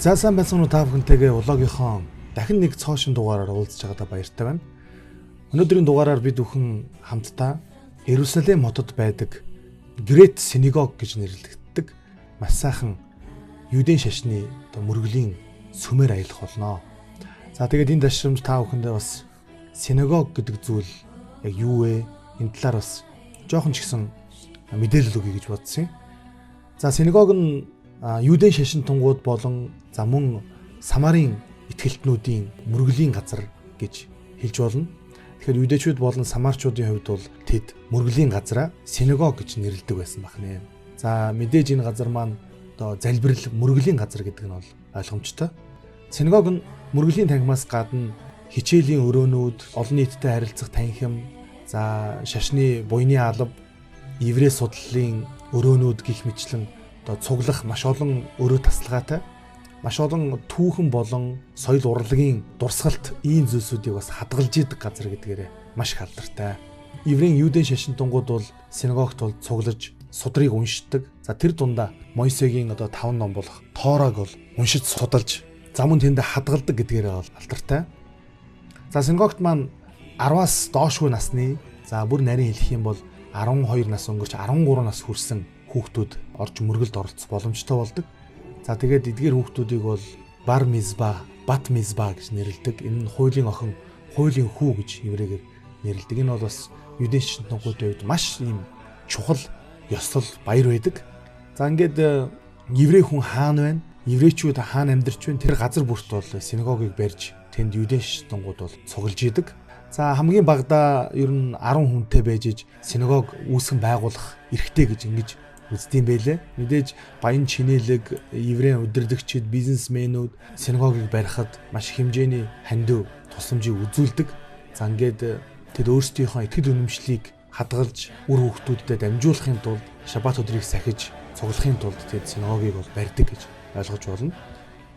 За сайн байцгаана уу та бүхэнтэйгээ влогийнхоо дахин нэг цоошин дугаараар уулзж байгаадаа баяртай байна. Өнөөдрийн дугаараар бид бүхэн хамтдаа Иерусалим хотод байдаг Great Synagogue гэж нэрлэгддэг маш сайхан Юудын шашны мөргөлийн сүмээр аялах болно. За тэгээд энэ дашрамж та бүхэндээ бас синагог гэдэг зүйл яг юу вэ? Энэ талаар бас жоохон ч гэсэн мэдээлэл өгье гэж бодсон юм. За синагог нь Юудын шашин тунгууд болон за мөн Самарын итгэлтнүүдийн мөргөлийн газар гэж хэлж болно. Тэгэхээр юудэчүүд болон самарчуудын хувьд бол тэд мөргөлийн газараа синагог гэж нэрлэдэг байсан байна. За мэдээж энэ газар маань одоо залбирал мөргөлийн газар гэдэг нь бол ойлгомжтой. Синагог нь мөргөлийн танхимаас гадна хичээлийн өрөөнүүд, олон нийттэй харилцах танхим, за шашны буйны алба, еврей судлалын өрөөнүүд гих мэтлэн одоо цуглах маш олон өрөө тасалгаатай, маш олон түүхэн болон соёл урлагийн дурсгалт ийм зүйлсүүдийг бас хадгалж идэг газар гэдгээрээ маш их алдартай. Еврейн Юудын шашин тунгууд бол синагогт бол цуглаж судрыг уншдаг. За тэр дундаа Мойсегийн одоо 5 ном болох Тоорог бол уншиж судалж зам нь тэнд хадгалдаг гэдгээрээ бол алдартай. За синагогт маань 10-аас доошгүй насны, за бүр нарийн хэлэх юм бол 12 нас өнгөрч 13 нас хүрсэн хүүхдүүд орж мөргөлд оролцох боломжтой болдог. За тэгээд эдгээр хүүхдүүдийг бол бар мизба, бат мизба гэж нэрлэдэг. Энэ нь хуулийн охин, хуулийн хүү гэж еврейгээр нэрлэдэг. Энэ бол бас Юудын шашин тунгуудын хувьд маш ийм чухал ёслол баяр байдаг. За ингээд еврей хүн хаана байна? Еврейчүүд хаана амьдарч байна? Тэр газар бүрт бол синагогийг барьж тэнд Юудын шашин тунгууд бол цуглаж идэг. За хамгийн багадаа ер нь 10 хүнтэй байж иж синагог үүсгэн байгуулах эрхтэй гэж ингэж үздийм байлээ. Мэдээж баян чинэлэг, еврейн удирдагчид, бизнесмэнүүд синагогийг барихад маш хэмжээний хандив тусламжийг үзүүлдэг. За ингээд тэд өөрсдийнхөө итгэл үнэмшлийг хадгалж үр хүүхдүүдэд дамжуулахын тулд шаббат өдрийг сахиж цуглахын тулд тэд синагогийг бол барьдаг гэж ойлгож болно.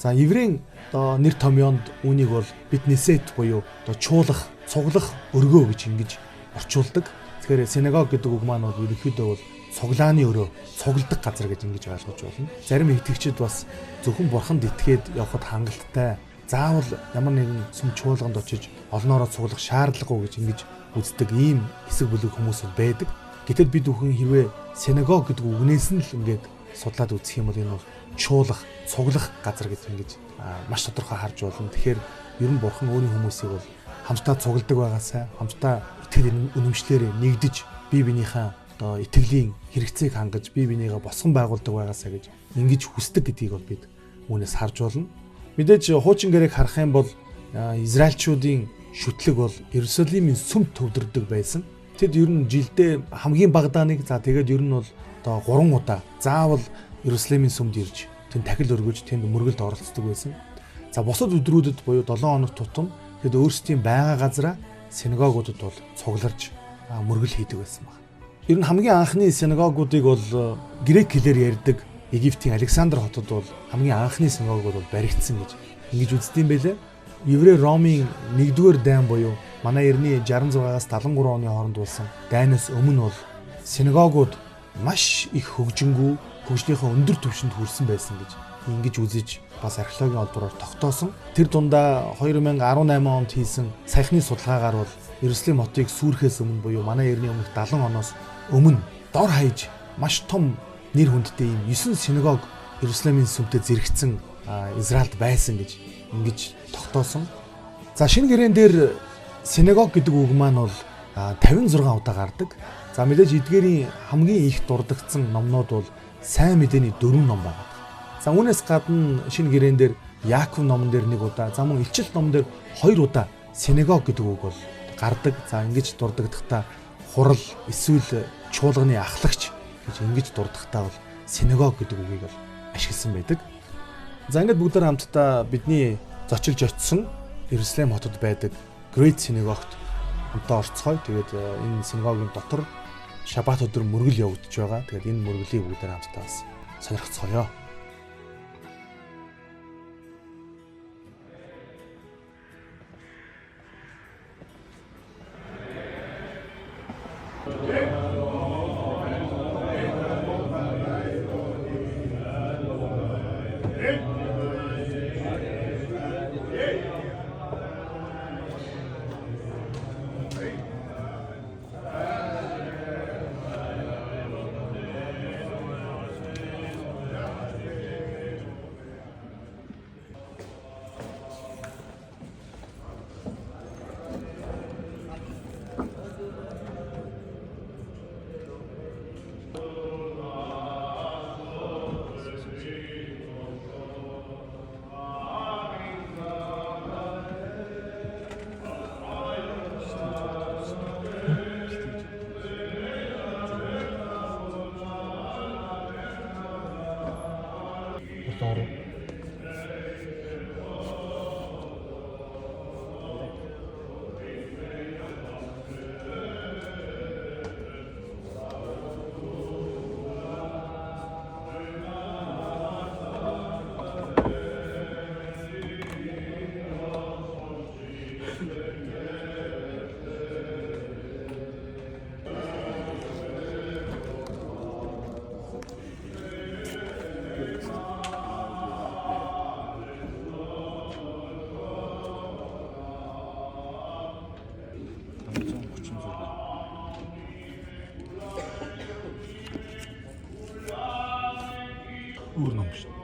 За еврейн одоо нэр томьёонд үүнийг бол битнесет буюу одоо чуулах, цуглах өргөө гэж ингэж орчуулдаг. Тэгэхээр синагог гэдэг үг маань бол ерөнхийдөө бол цуглааны өрөө, цугладаг газар гэж ингэж ойлгож болно. Зарим итгэгчид бас зөвхөн бурханд итгээд явхад хангалттай, заавал ямар нэгэн сүм чуулганд очиж олноороо цуглах шаардлагагүй гэж ингэж үздэг ийм хэсэг бүлэг хүмүүс байдаг. Гэтэл бид бүхэн хэрвээ синагог гэдэг үгнээс нь л ингэж судлаад үзэх юм бол энэ бол чуулах, цуглах газар гэж ингэж маш тодорхой харж болно. Тэгэхээр ер нь бурхан өөрийн хүмүүсийг бол хамтдаа цугладаг байгаасай, хамтдаа итгэл үнэмшлэрээ нэгдэж бие биенийхээ одоо итгэлийн хэрэгцээг хангаж бие бинийгээ босгон байгуулдаг байгаасаа гэж ингэж хүсдэг гэдгийг бол бид үүнээс харж болно. Мэдээж хуучин гэрээг харах юм бол Израильчуудын шүтлэг бол Иерусалимийн сүмд төвдөрдөг байсан. Тэд ер нь жилдээ хамгийн багадаа нэг, за тэгээд ер нь бол одоо 3 удаа заавал Иерусалимийн сүмд ирж тэнд тахил өргөж тэнд мөргөлд оролцдог байсан. За бусад өдрүүдэд буюу 7 хоног тутам тэд өөрсдийн байгаль газараа синагогуудад бол цугларж мөргөл хийдэг байсан байна. Ер нь хамгийн анхны синагогуудыг бол грек хэлээр ярьдаг Египтийн Александр хотод бол хамгийн анхны синагогууд бол баригдсан гэж ингэж үздэм байлээ. Еврей Ромын 1-р дайн буюу манай эртний 66-аас 73 оны хооронд болсон дайнаас өмнө бол синагогууд маш их хөгжингүү, хөгжлийнхөө өндөр түвшинд хүрсэн байсан гэж ингэж үзэж бас археологийн олбороор тогтоосон. Тэр дундаа 2018 онд хийсэн саяхны судалгаагаар бол Иерусалим хотыг сүрхээс өмнө буюу манай эртний өмнөх 70 оноос өмнө дор хаяж маш том нэр хүндтэй ийм 9 синагог Иерусалимийн сүмтэй зэрэгцэн Израильд байсан гэж ингэж тогтоосон. За шинэ гэрээн дээр синагог гэдэг үг маань бол 56 удаа гардаг. За мэдээж эдгээрийн хамгийн их дурддагдсан номнууд бол сайн мэдээний 4 ном байна. За үүнээс гадна шинэ гэрээн дээр Яаков номон дээр 1 удаа, за мөн Илчилт номон дээр 2 удаа синагог гэдэг үг бол гардаг. За ингэж дурддагдахтаа хурал эсвэл чуулганы ахлагч гэж ингэж дурдахтаа бол синагог гэдэг үгийг бол ашигласан байдаг. За ингээд бүгдээр хамтдаа бидний зочилж очисон Иерусалим хотод байдаг Great Synagogue-т хамтдаа орцгоё. Тэгээд энэ синагогийн дотор шаббат өдөр мөргөл явагдаж байгаа. Тэгээд энэ мөргөлийг бүгдээр хамтдаа бас сонирхцгоё. Тоор. Өөр ном шүү.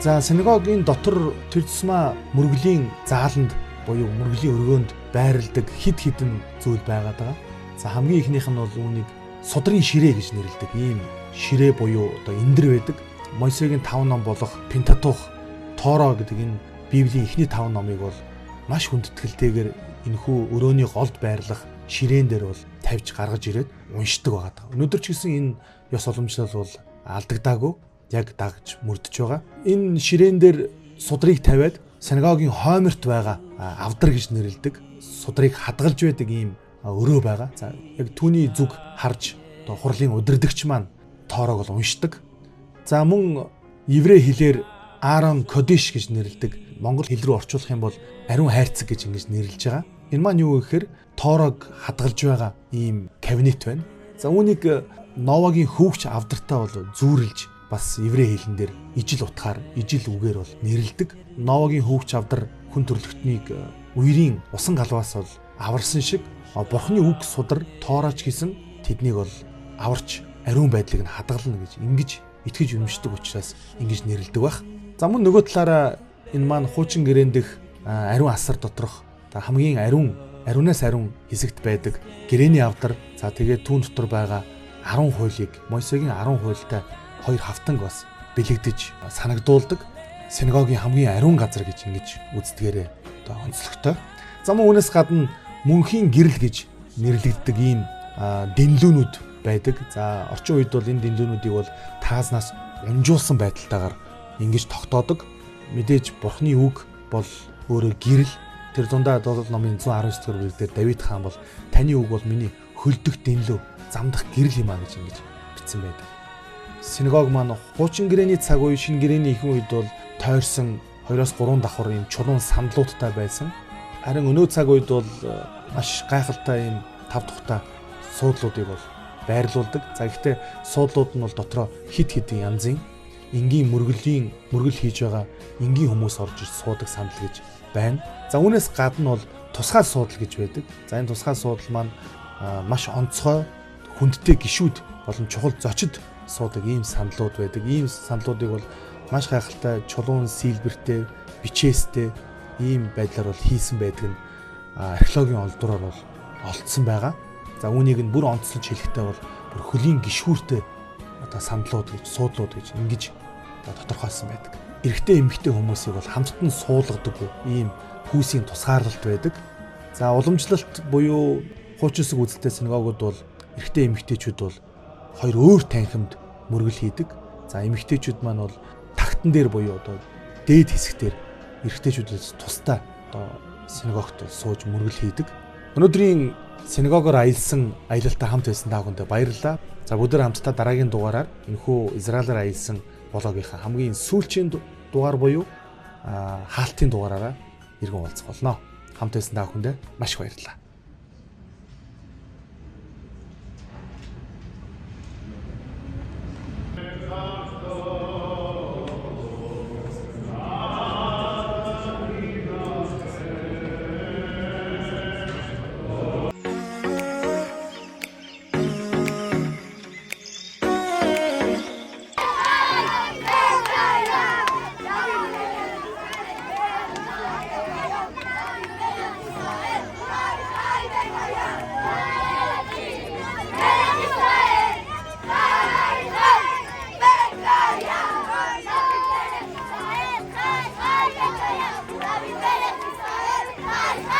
За синагогийн дотор тэр тусмаа мөргөлийн зааланд буюу мөргөлийн өргөөнд байрладаг хид хідэн зүйл байгаад байгаа. За хамгийн ихнийх нь бол үүнийг судрын ширээ гэж нэрлэдэг. Ийм ширээ буюу одоо эндэр байдаг. Мойсегийн 5 ном болох Пентатух, Торо гэдэг энэ Библийн эхний 5 номыг бол маш хүндэтгэлтэйгээр энэхүү өрөөний голд байрлах ширээн дээр бол тавьж гаргаж ирээд уншдаг байгаа. Өнөөдөр ч гэсэн энэ ёс уламжлал бол алдагдаагүй. Яг дагж мөрдөж байгаа. Энэ ширээн дээр судрыг тавиад синагогийн хойморт байгаа авдар гэж нэрлэдэг. Судрыг хадгалж байдаг ийм өрөө байгаа. За яг түүний зүг харж одоо хурлын удирдагч маань Тоорог бол уншдаг. За мөн еврей хэлээр Аарон Кодиш гэж нэрлэдэг. Монгол хэл рүү орчуулах юм бол ариун хайрцаг гэж ингэж нэрлэж байгаа. Энэ маань юу гэхээр Тоорог хадгалж байгаа ийм кабинет байна. За үүнийг Новагийн хөвгч авдартаа бол зүүрлж бас еврей хэлэн дээр ижил утгаар, ижил үгээр бол нэрлэдэг. Новагийн хөвгч авдар хүн төрлөختнийг үерийн усан галваас бол аварсан шиг Бурхны үг судар Тоорооч хийсэн тэднийг бол аварч ариун байдлыг нь хадгална гэж ингэж итгэж үнэмшдэг учраас ингэж нэрлэдэг байх. За мөн нөгөө талаараа энэ маань хуучин гэрээн дэх ариун асар доторх хамгийн ариунаас ариун хэсэгт байдаг гэрэний авдар. За тэгээд түүн дотор байгаа 10 хуулийг Мойсегийн 10 хуультай хоёр хавтанг бас бэлэгдэж санагдуулдаг. Синагогийн хамгийн ариун газар гэж ингэж үздэгээрээ одоо онцлогтой. За мөн үүнээс гадна мөнхийн гэрэл гэж нэрлэгддэг ийм дэнлүүнүүд байдаг. За орчин үед бол энэ дэнлүүнүүдийг бол таазнаас унжуулсан байдалтайгаар ингэж тогтоодог. Мэдээж Бурхны үг бол өөрөө гэрэл. Тэр дундаа 7 номын 119 дугаар бүлгээр Давид хаан бол таны үг бол миний хөлдөх дэнлүү замдах гэрэл юм а гэж ингэж бичсэн байдаг. Синагог маань хуучин гэрээний цаг үе, шинэ гэрээний ихэнх үед бол тойрсон 2-3 давхар ийм чулуун сандлуудтай байсан. Харин өнөө цаг үед бол маш гайхалтай ийм 5 тухтай суудлуудыг бол байрлуулдаг. За гэхдээ суудлууд нь бол дотроо хид хидийн янзын энгийн мөргөл хийж байгаа энгийн хүмүүс орж иж суудаг сандал гэж байна. За үүнээс гадна бол тусгай суудлал гэж байдаг. За энэ тусгай суудлал маань маш онцгой, хүндтэй гишүүд болон чухал зочид суудаг ийм сандлууд байдаг. Ийм сандлуудыг бол маш гайхалтай чулуун сэлбэртэй, бичээстэй ийм байдлаар бол хийсэн байдаг нь археологийн олдураар бол олдсон байгаа. За үүнийг нь бүр онцлож хэлэхдээ бол бүр хөлийн гишүүртэй одоо сандлууд гэж, суудлууд гэж ингэж тодорхойлсон байдаг. Эрэгтэй эмэгтэй хүмүүсийг бол хамттан суулгадаг ийм хүүсийн тусгаарлалт байдаг. За уламжлалт буюу хуучинсаг үзэлтэй синагогууд бол эрэгтэй эмэгтэйчүүд бол хоёр өөр танхимд мөргөл хийдэг. За эмэгтэйчүүд маань бол тагтан дээр буюу одоо дээд хэсгээр эрэгтэйчүүдээс тусдаа одоо синагогт сууж мөргөл хийдэг. Өнөөдрийн синагогоор аялсан аялалтай хамт байсан та бүхэнд баярлалаа. За бүгд хамтдаа дараагийн дугаараар энэхүү Израилаар аялсан блогийнхаа хамгийн сүүлчийн дугаар буюу хаалтын дугаараараа иргэн уулзах болно. Хамт байсан та бүхэнд маш их баярлалаа. Hi,